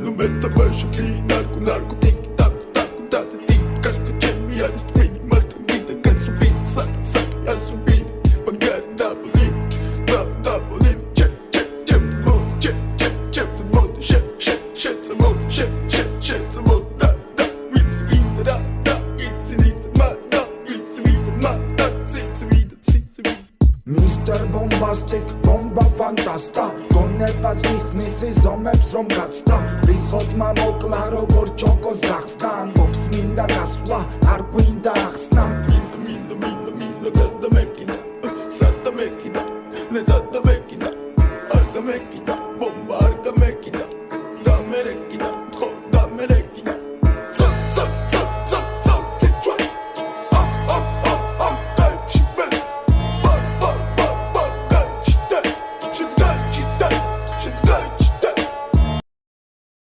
Numerta başı narko tiki taku tati Kaşka çemi yarıs beni marta vida Kansru beni sak yansru beni Bagari dabolin Cep the modu Shit the modu Shit the modu It's in the It's in it It's in it Mr. Bombastic, bomba fantasta გონებას გიხსნის ზომებს რომ გაცდა რიხოდმა მოკლა როგორ ჩოკოს გახსნა ამბობს მინდა გასვლა არ გვინდა ახსნა მინდა